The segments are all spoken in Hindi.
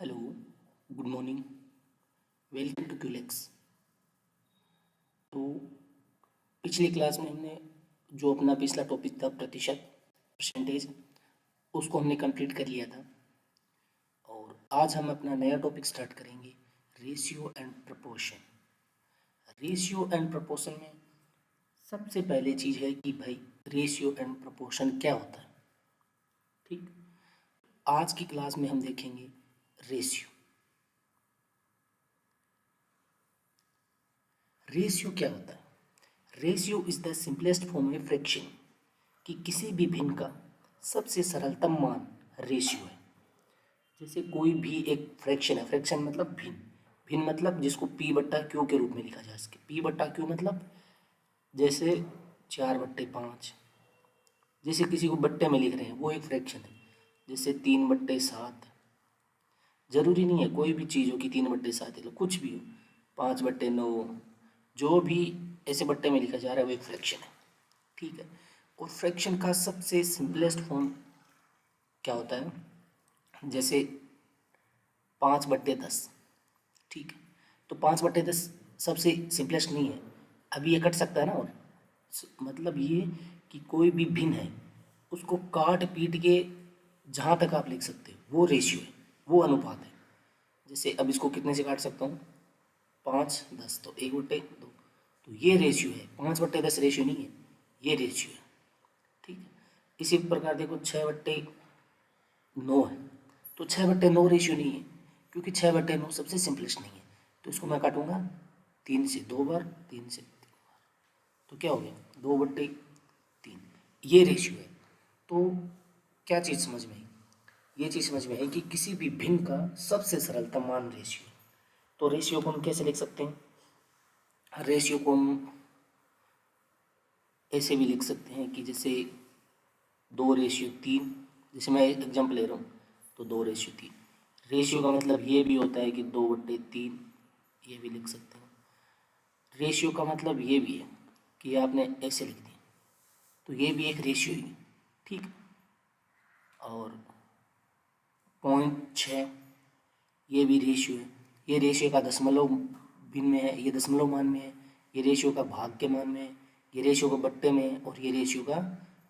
Hello, good morning, welcome to क्यूलेक्स। तो पिछली क्लास में हमने जो अपना पिछला टॉपिक था प्रतिशत परसेंटेज उसको हमने कंप्लीट कर लिया था। और आज हम अपना नया टॉपिक स्टार्ट करेंगे, ratio and proportion. Ratio and proportion में सबसे पहले चीज़ है कि भाई रेशियो एंड प्रपोर्शन क्या होता है। ठीक, आज की क्लास में हम देखेंगे रेशियो। रेशियो क्या होता है? Ratio is the simplest form of fraction, कि किसी भी भिन्न का सबसे सरलतम मान रेशियो है। जैसे कोई भी एक फ्रैक्शन है, फ्रैक्शन मतलब भिन्न, भिन्न मतलब जिसको पी बट्टा क्यू के रूप में लिखा जा सके। पी बट्टा क्यू मतलब जैसे 4/5, जैसे किसी को बट्टे में लिख रहे हैं वो एक फ्रैक्शन है। जैसे 3/7, जरूरी नहीं है कोई भी चीज़ हो कि 3/7 है, कुछ भी हो, 5/9, जो भी ऐसे बट्टे में लिखा जा रहा है वो एक फ्रैक्शन है। ठीक है, और फ्रैक्शन का सबसे सिंपलेस्ट फॉर्म क्या होता है? जैसे 5/10। ठीक है, तो 5/10 सबसे सिंपलेस्ट नहीं है, अभी ये कट सकता है ना। और मतलब ये कि कोई भी भिन्न है उसको काट पीट के जहाँ तक आप लिख सकते हो वो रेशियो है, वो अनुपात है। जैसे अब इसको कितने से काट सकता हूँ? 5/10, तो 1/2। तो ये रेशियो है, 5/10 रेशियो नहीं है, ये रेशियो है। ठीक है, इसी प्रकार देखो 6/9 है, तो 6/9 रेशियो नहीं है, क्योंकि 6/9 सबसे सिंपलेस्ट नहीं है। तो इसको मैं काटूंगा 3 से 2 बार, 3 से 3 बार, तो क्या हो गया? 2/3, ये रेशियो है। तो क्या चीज़ समझ में आई? ये चीज़ समझ में आई कि किसी भी भिन्न का सबसे सरलतम मान रेशियो है। तो रेशियो को हम कैसे लिख सकते हैं? रेशियो को हम ऐसे भी लिख सकते हैं कि जैसे 2/3, जैसे मैं एग्जाम्पल ले रहा हूँ, तो 2/3। रेशियो का मतलब ये भी होता है कि 2/3, ये भी लिख सकते हैं। रेशियो का मतलब ये भी है कि आपने ऐसे लिख दिया, तो ये भी एक रेशियो ही है। ठीक, और 0.6 ये भी रेशियो है। ये रेशियो का दशमलव भिन्न में है, ये दशमलव मान में है, ये रेशियो का भाग के मान में है, ये रेशियो का बट्टे में है, और ये रेशियो का,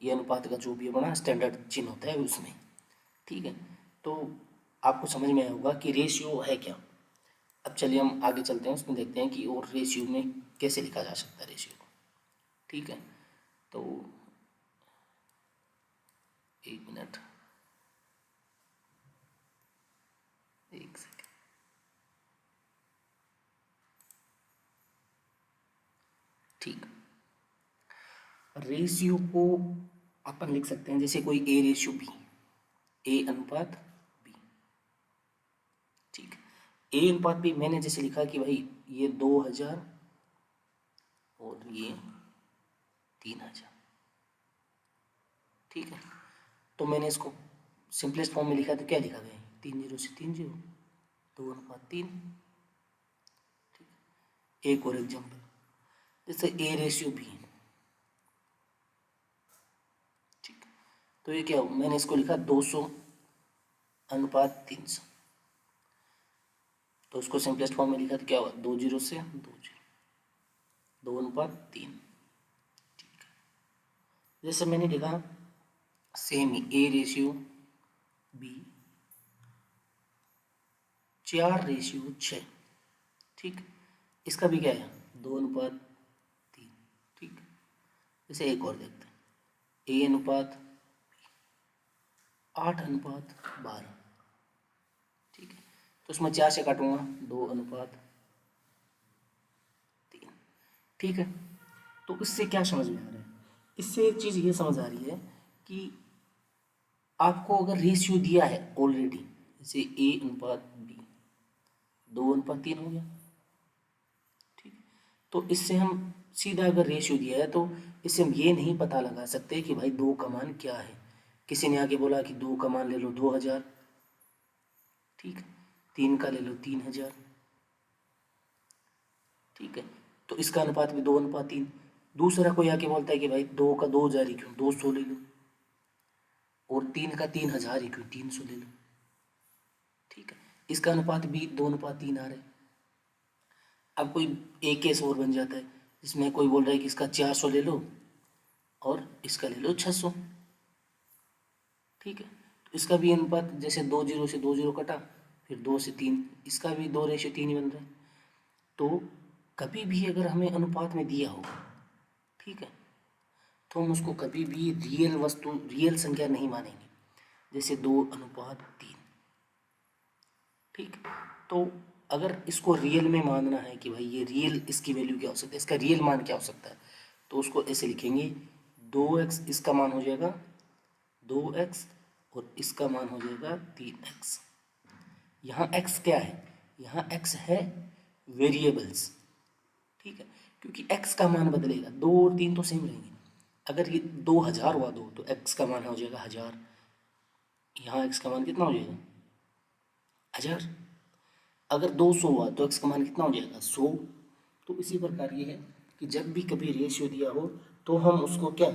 ये अनुपात का जो भी अपना स्टैंडर्ड चिन्ह होता है उसमें। ठीक है, तो आपको समझ में आया होगा कि रेशियो है क्या। अब चलिए हम आगे चलते हैं, उसमें देखते हैं कि और रेशियो में कैसे लिखा जा सकता है रेशियो को। ठीक है, तो 1 मिनट, 1 सेकेंड। ठीक, रेशियो को अपन लिख सकते हैं जैसे कोई A/B, A/B। ठीक, A/B मैंने जैसे लिखा कि भाई ये 2000 और ये 3000। ठीक है, तो मैंने इसको सिंपलेस्ट फॉर्म में लिखा, तो क्या लिखा गया? 3 0 से 3 0, 2/3। एक और एग्जाम्पल, जैसे A/B। ठीक, तो ये क्या हो? मैंने इसको लिखा 200/300, तो उसको सिंपलेस्ट फॉर्म में लिखा तो क्या हुआ? 2 0 से 2 0, 2/3। ठीक है, जैसे मैंने लिखा सेम ही A/B 4/6। ठीक, इसका भी क्या है? 2/3। ठीक, जैसे एक और देखते हैं, A/8/12। ठीक है, तो उसमें 4 से काटूंगा, 2/3। ठीक है, तो इससे क्या समझ में आ रहा है? इससे एक चीज़ ये समझ आ रही है कि आपको अगर रेशियो दिया है ऑलरेडी, जैसे A/B 2/3 हो गया। ठीक, तो इससे हम सीधा, अगर रेशियो दिया है तो इससे हम ये नहीं पता लगा सकते कि भाई 2 का मान क्या है। किसी ने आके बोला कि 2 का मान ले लो 2000, ठीक है, 3 का ले लो 3000। ठीक है, तो इसका अनुपात भी 2/3। दूसरा कोई आके बोलता है कि भाई 2 का 2000 ही क्यों, 200 ले लो, और 3 का 3000 ही क्यों, 300 ले लो। ठीक है, इसका अनुपात भी 2:3 आ रहा है। अब कोई एक केस और बन जाता है जिसमें कोई बोल रहा है कि इसका 400 ले लो और इसका ले लो 600, ठीक है। तो इसका भी अनुपात जैसे 2 0 से 2 0 कटा, फिर 2 से 3, इसका भी 2:3 ही बन रहा है। तो कभी भी अगर हमें अनुपात में दिया हो, ठीक है, तो हम उसको कभी भी रियल वस्तु, रियल संख्या नहीं मानेंगे। जैसे 2:3, ठीक। तो अगर इसको रियल में मानना है कि भाई ये रियल, इसकी वैल्यू क्या हो सकता है, इसका रियल मान क्या हो सकता है, तो उसको ऐसे लिखेंगे 2x इसका मान हो जाएगा 2x और इसका मान हो जाएगा 3x। यहाँ x क्या है, यहाँ x है वेरिएबल्स, ठीक है, क्योंकि x का मान बदलेगा, 2 और 3 तो सेम रहेंगे। अगर ये 2000 हुआ 2 तो x का मान हो जाएगा 1000, यहाँ x का मान कितना हो जाएगा 1000। अगर 200 हुआ तो x का मान कितना हो जाएगा 100। तो इसी प्रकार ये है कि जब भी कभी रेशियो दिया हो तो हम उसको क्या,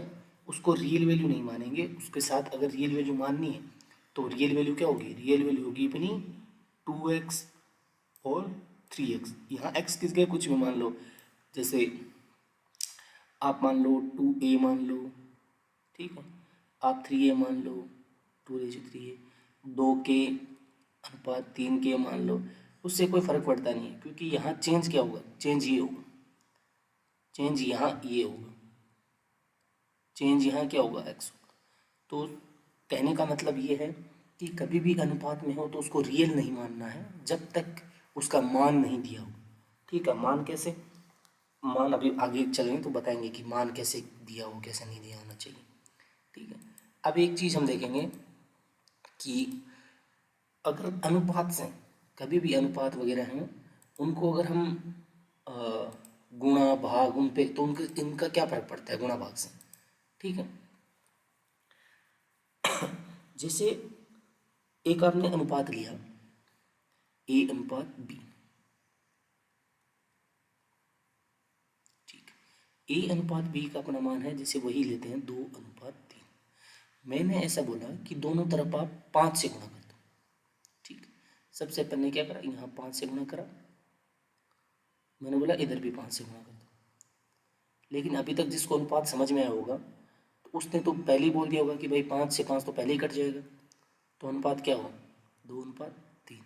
उसको रियल वैल्यू नहीं मानेंगे, उसके साथ अगर रियल वैल्यू माननी है तो रियल वैल्यू क्या होगी, रियल वैल्यू होगी अपनी 2x और 3x। यहाँ x किस गए कुछ भी मान लो, जैसे आप मान लो 2a मान लो, ठीक है, आप 3a मान लो, 2:3a, 2k/3k मान लो, उससे कोई फर्क पड़ता नहीं है, क्योंकि यहाँ चेंज क्या होगा, चेंज ये होगा, चेंज यहाँ ये होगा, चेंज यहाँ क्या होगा x होगा। तो कहने का मतलब ये है कि कभी भी अनुपात में हो तो उसको रियल नहीं मानना है जब तक उसका मान नहीं दिया हो, ठीक है। मान कैसे, मान अभी आगे चलेंगे तो बताएंगे कि मान कैसे दिया हो, कैसे नहीं दिया होना चाहिए, ठीक है। अब एक चीज़ हम देखेंगे कि अगर अनुपात से, कभी भी अनुपात वगैरह हैं उनको अगर हम अ, गुणा भाग उन पे, तो उनके इनका क्या फर्क पड़ता है गुणा भाग से, ठीक है। जैसे एक आपने अनुपात लिया A/B, ठीक, A/B का अपना मान है, जैसे वही लेते हैं 2:3। मैंने ऐसा बोला कि दोनों तरफ आप 5 से गुणा कर दो, ठीक। सबसे पहले क्या करा, यहाँ 5 से गुणा करा, मैंने बोला इधर भी 5 से गुणा कर दो। लेकिन अभी तक जिसको अनुपात समझ में आया होगा तो उसने तो पहले ही बोल दिया होगा कि भाई 5 से 5 तो पहले ही कट जाएगा, तो अनुपात क्या हो 2:3।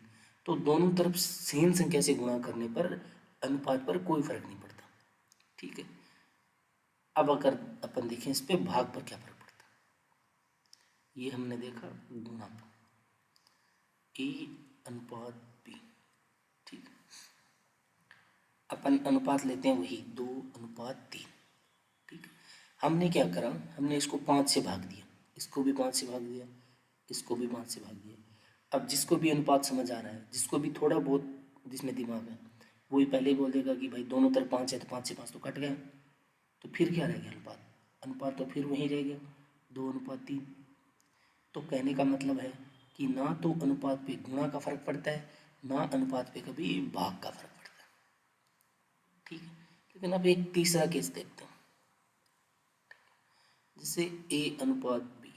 तो दोनों तरफ सेम संख्या से गुणा करने पर अनुपात पर कोई फर्क नहीं पड़ता, ठीक है। अब अगर अपन देखें इस पे भाग पर क्या फर्क पड़ता है, ये हमने देखा गुणा पर, A/B, ठीक। अपन अनुपात लेते हैं वही 2:3, ठीक। हमने क्या करा, हमने इसको 5 से भाग दिया, इसको भी 5 से भाग दिया, इसको भी 5 से भाग दिया। अब जिसको भी अनुपात समझ आ रहा है, जिसको भी थोड़ा बहुत जिसमें दिमाग है, वही पहले ही बोल देगा कि भाई दोनों तरफ 5 है तो 5 से 5 तो कट गया, तो फिर क्या रह गया अनुपात, अनुपात तो फिर वहीं रह गया 2:3। तो कहने का मतलब है कि ना तो अनुपात पे गुणा का फर्क पड़ता है, ना अनुपात पे कभी भाग का फर्क पड़ता है, ठीक है। लेकिन अब एक तीसरा केस देखते हैं, जैसे A/B,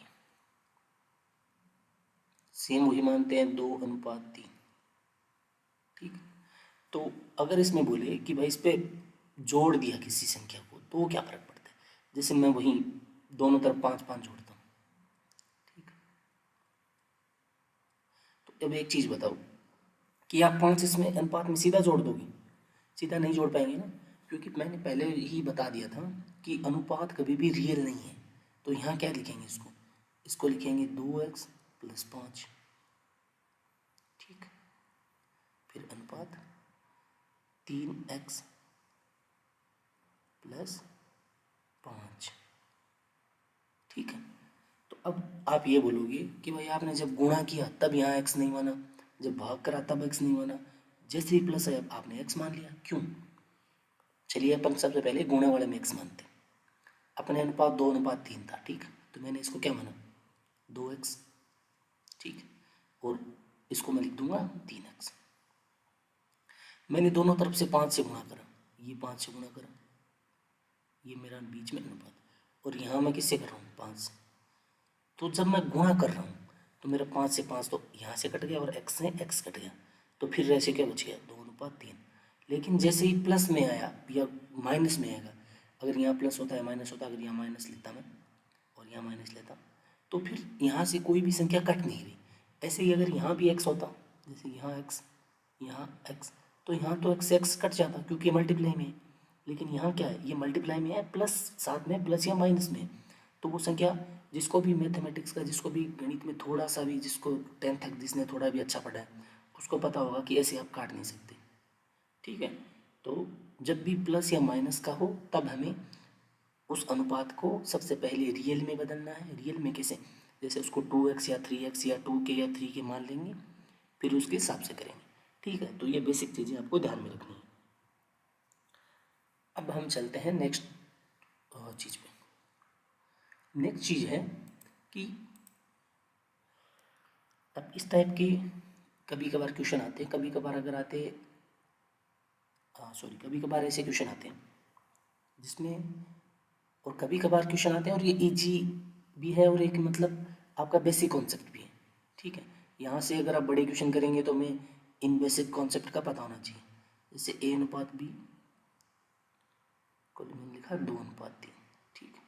सेम वही मानते हैं 2:3, ठीक। तो अगर इसमें बोले कि भाई इस पे जोड़ दिया किसी संख्या को तो क्या फर्क पड़ता है, जैसे मैं वही दोनों तरफ 5 5 जोड़ता हूँ, ठीक। तो अब एक चीज़ बताओ कि आप 5 इसमें अनुपात में सीधा जोड़ दोगे, सीधा नहीं जोड़ पाएंगे ना, क्योंकि मैंने पहले ही बता दिया था कि अनुपात कभी भी रियल नहीं है। तो यहाँ क्या लिखेंगे, इसको इसको लिखेंगे 2x + 5, ठीक। फिर अनुपात 3x + 5, ठीक है। तो अब आप ये बोलोगे कि भाई आपने जब गुणा किया तब यहाँ x नहीं माना, जब भाग करा तब x नहीं माना, जैसे ही प्लस है आपने x मान लिया, क्यों। चलिए अपन सबसे पहले गुणे वाले में x मानते हैं। अपने अनुपात 2:3 था, ठीक, तो मैंने इसको क्या माना 2x, ठीक, और इसको मैं लिख दूंगा 3x। मैंने दोनों तरफ से 5 से गुणा करा, ये 5 से गुणा करा, ये मेरा बीच में अनुपात, और यहाँ मैं किससे कर रहा हूँ 5 से। तो जब मैं गुणा कर रहा हूँ तो मेरा 5 से 5 तो यहाँ से कट गया और x से x कट गया, तो फिर रेशियो क्या बच गया, 2:3। लेकिन जैसे ही प्लस में आया या माइनस में आएगा, अगर यहाँ प्लस होता है माइनस होता, अगर यहाँ माइनस लेता मैं और यहाँ माइनस लेता, तो फिर यहाँ से कोई भी संख्या कट नहीं रही। ऐसे ही अगर यहाँ भी x होता, जैसे यहाँ x, तो यहाँ तो x कट जाता क्योंकि मल्टीप्लाई में है। लेकिन यहाँ क्या है, ये मल्टीप्लाई में है प्लस, साथ में प्लस या माइनस में है। तो वो संख्या, जिसको भी मैथमेटिक्स का, जिसको भी गणित में थोड़ा सा भी, जिसको 10th तक जिसने थोड़ा भी अच्छा पढ़ा है, उसको पता होगा कि ऐसे आप काट नहीं सकते। ठीक है, तो जब भी प्लस या माइनस का हो तब हमें उस अनुपात को सबसे पहले रियल में बदलना है। रियल में कैसे, जैसे उसको 2x या 3x या 2 के या 3 के मान लेंगे, फिर उसके हिसाब से करेंगे। ठीक है, तो ये बेसिक चीज़ें आपको ध्यान में रखनी है। अब हम चलते हैं नेक्स्ट चीज़ पे। नेक्स्ट चीज़ है कि अब इस टाइप के कभी कभार क्वेश्चन आते हैं, कभी कभार अगर आते, कभी कभार ऐसे क्वेश्चन आते हैं जिसमें, और कभी कभार क्वेश्चन आते हैं और ये इजी भी है और एक मतलब आपका बेसिक कॉन्सेप्ट भी है। ठीक है, यहाँ से अगर आप बड़े क्वेश्चन करेंगे तो हमें इन बेसिक कॉन्सेप्ट का पता होना चाहिए। जैसे A/B को मैंने लिखा 2:3। ठीक है,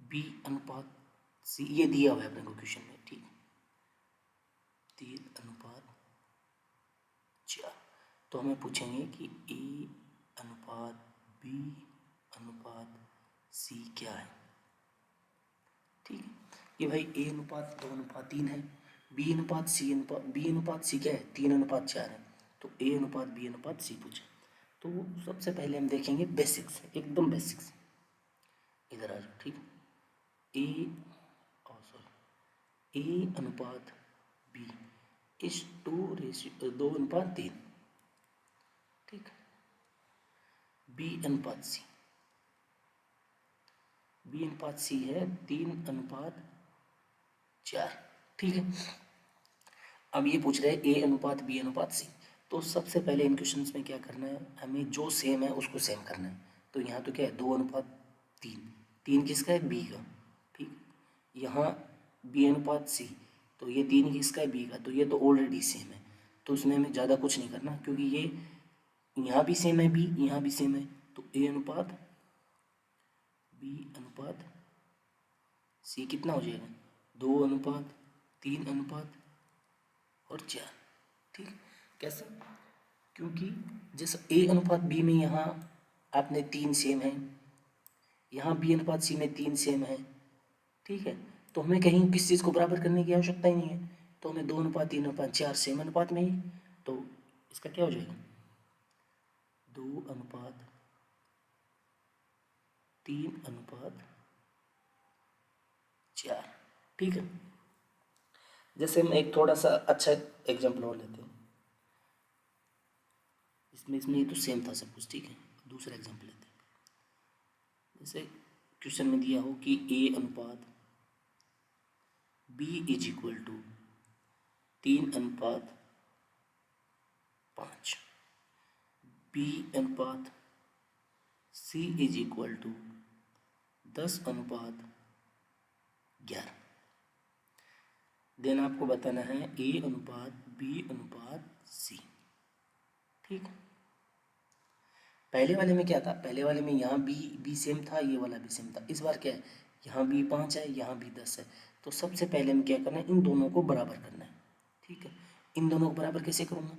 B/C ये दिया हुआ है अपने को क्वेश्चन में। ठीक है, 3:4। तो हमें पूछेंगे कि A/B/C क्या है। ठीक है, ये भाई A/2:3 है, B/C क्या है, 3:4 है। तो A/B/C पूछे, तो सबसे पहले हम देखेंगे बेसिक्स, एकदम बेसिक्स। इधर आ जाओ। ठीक है, A/B इज 2:3। ठीक, B/C है 3:4। ठीक है, अब ये पूछ रहे हैं A/B/C। तो सबसे पहले इन क्वेश्चंस में क्या करना है, हमें जो सेम है उसको सेम करना है। तो यहाँ तो क्या है, 2:3। 3 किसका है, B का। ठीक, यहाँ B/C, तो ये 3 किसका है, B का। तो ये तो ऑलरेडी सेम है, तो उसमें हमें ज़्यादा कुछ नहीं करना, क्योंकि ये यहाँ भी सेम है B, यहाँ भी सेम है। तो A/B/C कितना हो जाएगा, 2:3:4। ठीक, कैसे, क्योंकि जैसे A/B में यहाँ आपने 3 सेम है, यहाँ B/C में 3 सेम है। ठीक है, तो हमें कहीं किस चीज़ को बराबर करने की आवश्यकता ही नहीं है। तो हमें 2:3:4 सेम अनुपात में ही, तो इसका क्या हो जाएगा, 2:3:4। ठीक है, जैसे हम एक थोड़ा सा अच्छा एग्जाम्पल और लेते हैं। इसमें ये तो सेम था सब कुछ। ठीक है, दूसरा एग्जाम्पल लेते हैं। जैसे क्वेश्चन में दिया हो कि A/B is equal to 3:5, B/C is equal to 10:11। Then आपको बताना है A/B/C। ठीक, पहले वाले में क्या था, पहले वाले में यहाँ बी सेम था, ये वाला भी सेम था। इस बार क्या है, यहाँ B 5 है, यहाँ भी 10 है। तो सबसे पहले हमें क्या करना है, इन दोनों को बराबर करना है। ठीक है, इन दोनों को बराबर कैसे करूँगा,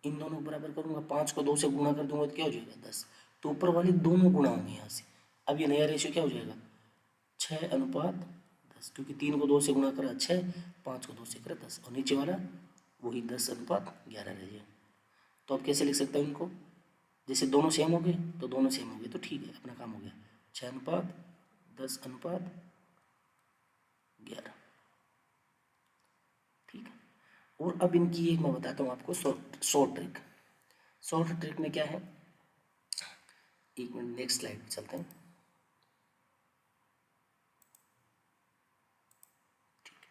इन दोनों को बराबर करूँगा, 5 को 2 से गुणा कर दूंगा तो क्या हो जाएगा, 10। तो ऊपर वाले दोनों गुणा होंगे यहाँ से। अब ये नया रेशियो क्या हो जाएगा, 6:10, क्योंकि 3 को 2 से गुणा करा 6, 5 को 2 से करा 10, और नीचे वाला वही 10:11 रह जाएगा। तो अब कैसे लिख सकता हूँ इनको, जैसे दोनों सेम हो गए तो दोनों सेम हो गए, तो ठीक है, अपना काम हो गया। 6:10:11। ठीक है, और अब इनकी एक मैं बताता हूँ आपको शॉर्ट ट्रिक में क्या है। एक मिनट, नेक्स्ट स्लाइड पे चलते हैं। ठीक है,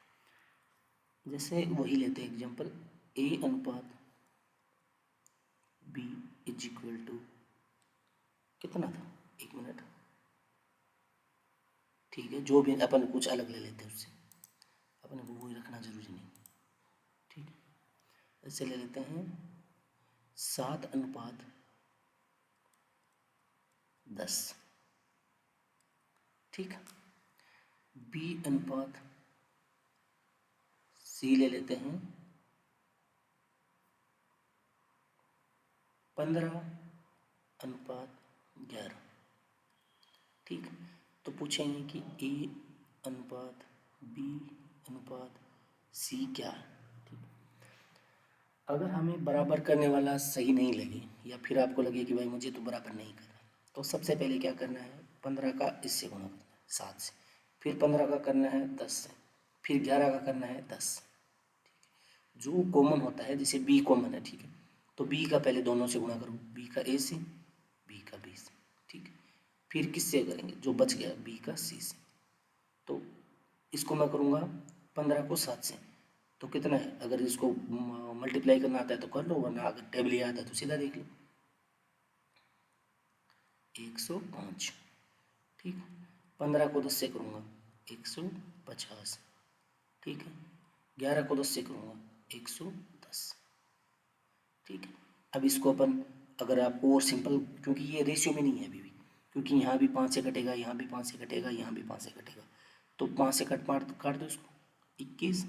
जैसे वही लेते हैं example, A/B is equal to कितना था, एक मिनट। ठीक है, जो भी अपन कुछ अलग ले लेते हैं उससे, अपन को वही रखना जरूरी नहीं। ठीक है, ऐसे ले लेते हैं 7:10, ठीक। B/C ले लेते हैं 15:11, ठीक। तो पूछेंगे कि A/B/C क्या है, ठीक। अगर हमें बराबर करने वाला सही नहीं लगे या फिर आपको लगे कि भाई मुझे तो बराबर नहीं करना, तो सबसे पहले क्या करना है, 15 का इससे गुणा करना है 7 से, फिर 15 का करना है 10 से, फिर 11 का करना है 10। जो कॉमन होता है, जैसे B कॉमन है, ठीक है, तो B का पहले दोनों से गुणा करो, B का A से, B का B से, ठीक है। फिर किससे करेंगे, जो बच गया B का C से। तो इसको मैं करूँगा 15 को 7 से, तो कितना है, अगर इसको मल्टीप्लाई करना आता है तो कर लो, वरना अगर टेबल याद है तो सीधा देख लो, 105, ठीक। 15 को 10 से करूँगा 150, ठीक है। 11 को 10 से करूँगा 110, ठीक है। अब इसको अपन, अगर आपको और सिंपल, क्योंकि ये रेशियो में नहीं है अभी भी, क्योंकि यहाँ भी 5 से कटेगा, यहाँ भी 5 से कटेगा, यहाँ भी 5 से कटेगा, तो 5 से काट दो इसको, 21,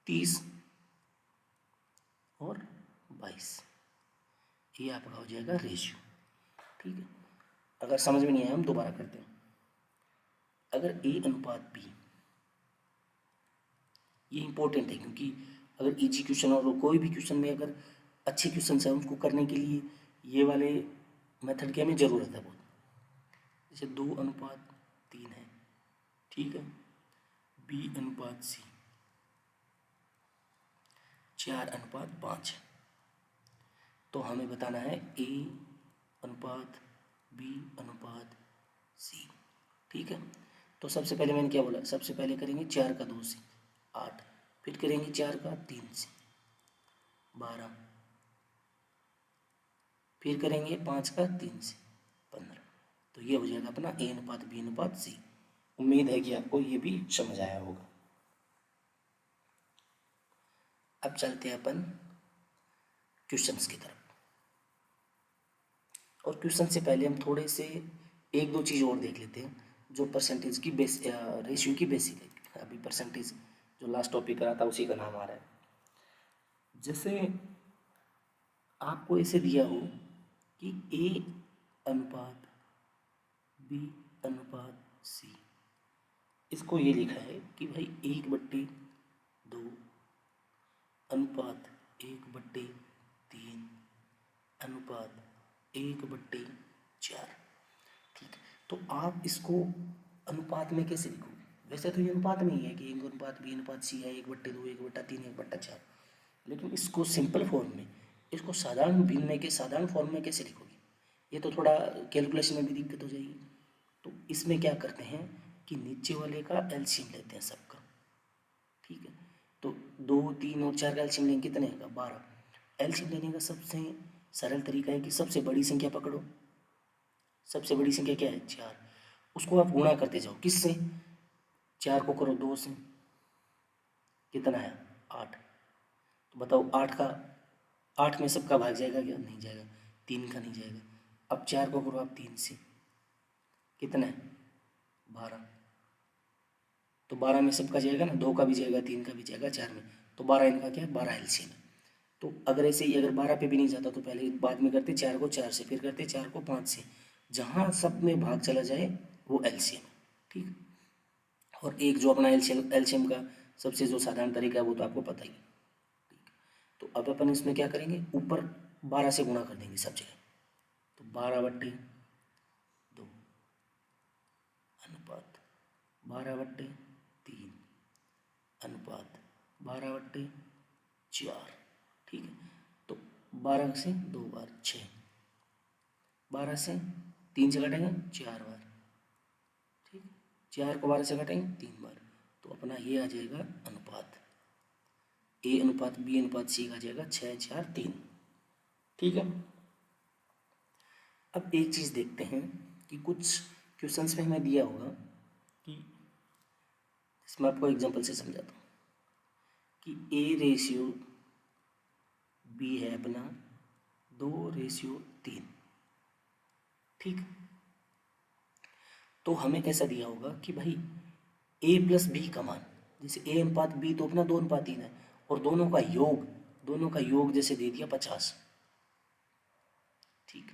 30 और 22, ये आपका हो जाएगा रेशियो, ठीक है। अगर समझ में नहीं आया हम दोबारा करते हैं। अगर A/B, ये इंपॉर्टेंट है, क्योंकि अगर इजी क्वेश्चन और कोई भी क्वेश्चन में अगर अच्छे क्वेश्चन है उनको करने के लिए ये वाले मेथड की हमें ज़रूरत है बहुत। जैसे 2:3 है, ठीक है, B/C 4:5 है, तो हमें बताना है A/B/C, ठीक है। तो सबसे पहले मैंने क्या बोला, सबसे पहले करेंगे 4 का 2 से 8, फिर करेंगे 4 का 3 से 12, फिर करेंगे 5 का 3 से 15। तो ये हो जाएगा अपना A/B/C। उम्मीद है कि आपको ये भी समझ आया होगा। अब चलते हैं अपन क्वेश्चंस की तरफ, और क्वेश्चन से पहले हम थोड़े से एक दो चीज़ और देख लेते हैं, जो परसेंटेज की रेशियो की बेसिक है। अभी परसेंटेज जो लास्ट टॉपिक करा था उसी का नाम आ रहा है। जैसे आपको ऐसे दिया हो कि A/B/C, इसको ये लिखा है कि भाई 1/2 अनुपात 1/3 अनुपात 1/4, ठीक। तो आप इसको अनुपात में कैसे लिखोगे, वैसे तो ये अनुपात में ही है कि 1:B/C है, 1/2 1/3 1/4, लेकिन इसको सिंपल फॉर्म में, इसको साधारण भिन्न के साधारण फॉर्म में कैसे लिखोगे, ये तो थोड़ा कैलकुलेशन में भी दिक्कत हो जाएगी। तो इसमें क्या करते हैं कि नीचे वाले का एलसीएम लेते हैं सबका, ठीक है। तो 2 3 और 4 का एलसीएम लेंगे, कितने का 12। एलसीएम लेने का सबसे सरल तरीका है कि सबसे बड़ी संख्या पकड़ो, सबसे बड़ी संख्या क्या है 4, उसको आप गुणा करते जाओ, किससे, 4 को करो 2 से, कितना है 8। तो बताओ 8 में सबका भाग जाएगा क्या, नहीं जाएगा, 3 का नहीं जाएगा। अब 4 को करो आप 3 से, कितना है 12। तो 12 में सबका जाएगा ना, 2 का भी जाएगा, 3 का भी जाएगा, 4 में, तो 12 इनका क्या है, 12 एलसीएम है। तो अगर ऐसे ही अगर 12 पे भी नहीं जाता तो पहले बाद में करते 4 को 4 से, फिर करते 4 को 5 से, जहाँ सब में भाग चला जाए वो एलसीएम, ठीक। और एक जो अपना एलसीएम का सबसे जो साधारण तरीका है वो तो आपको पता ही है, ठीक। तो अब अपन इसमें क्या करेंगे, ऊपर 12 से गुणा कर देंगे सब जगह, तो 12/2 अनुपात 12/3 अनुपात 12/4, ठीक है। तो 12 से 2 बार 6, 12 से 3 से घटेंगे 4 बार, ठीक। 4 को 12 से घटेंगे 3 बार, तो अपना ये आ जाएगा अनुपात A/B/C का जाएगा 6 4 3, ठीक है। अब एक चीज़ देखते हैं कि कुछ क्वेश्चंस में हमें दिया होगा कि, इसमें आपको एग्जांपल से समझाता हूँ कि A/C बी है अपना 2:3। ठीक, तो हमें कैसा दिया होगा कि भाई ए प्लस बी का मान, जैसे ए अनुपात बी तो अपना 2:3 है, और दोनों का योग जैसे दे दिया 50। ठीक,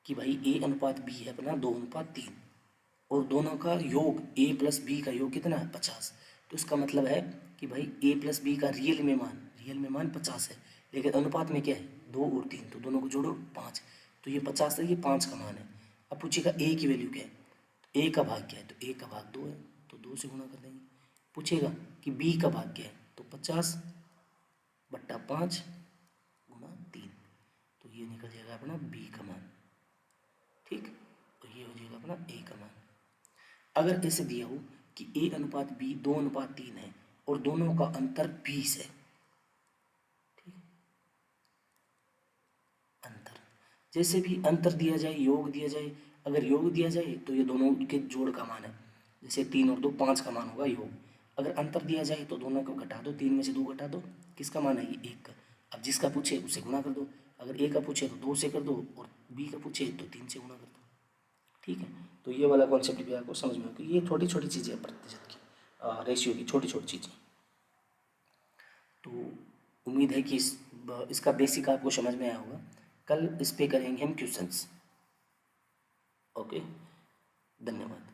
कि भाई ए अनुपात बी है अपना 2:3, और दोनों का योग ए प्लस बी का योग कितना है 50। तो इसका मतलब है कि भाई ए प्लस बी का रियल में मान 50 है, लेकिन अनुपात में क्या है 2 और 3, तो दोनों को जोड़ो 5, तो ये 50 है, ये 5 का मान है। अब पूछेगा ए की वैल्यू क्या है, तो ए का भाग क्या है, तो ए का भाग 2 है, तो 2 से गुणा कर देंगे। पूछेगा कि बी का भाग क्या है, तो 50/5 गुणा 3, तो ये निकल जाएगा अपना बी का मान। ठीक, तो ये हो जाएगा अपना ए का मान। अगर ऐसे दिया हो कि ए अनुपात बी 2:3 है और दोनों का अंतर 20 है, ठीक, अंतर, जैसे भी अंतर दिया जाए, योग दिया जाए, अगर योग दिया जाए तो ये दोनों के जोड़ का मान है, जैसे 3 और 2 5 का मान होगा योग। अगर अंतर दिया जाए तो दोनों को घटा दो, 3 में से 2 घटा दो, किसका मान है ये 1 का। अब जिसका पूछे उससे गुणा कर दो, अगर ए का पूछे तो 2 से कर दो, और बी का पूछे तो 3 से गुणा कर दो। ठीक है, तो ये वाला कॉन्सेप्ट भी आपको समझ में आएगा, ये छोटी छोटी चीज़ें हैं प्रतिशत की, रेशियो की छोटी छोटी चीज़ें। तो उम्मीद है कि इसका बेसिक आपको समझ में आया होगा। कल इस पे करेंगे हम क्वेश्चंस। ओके, धन्यवाद।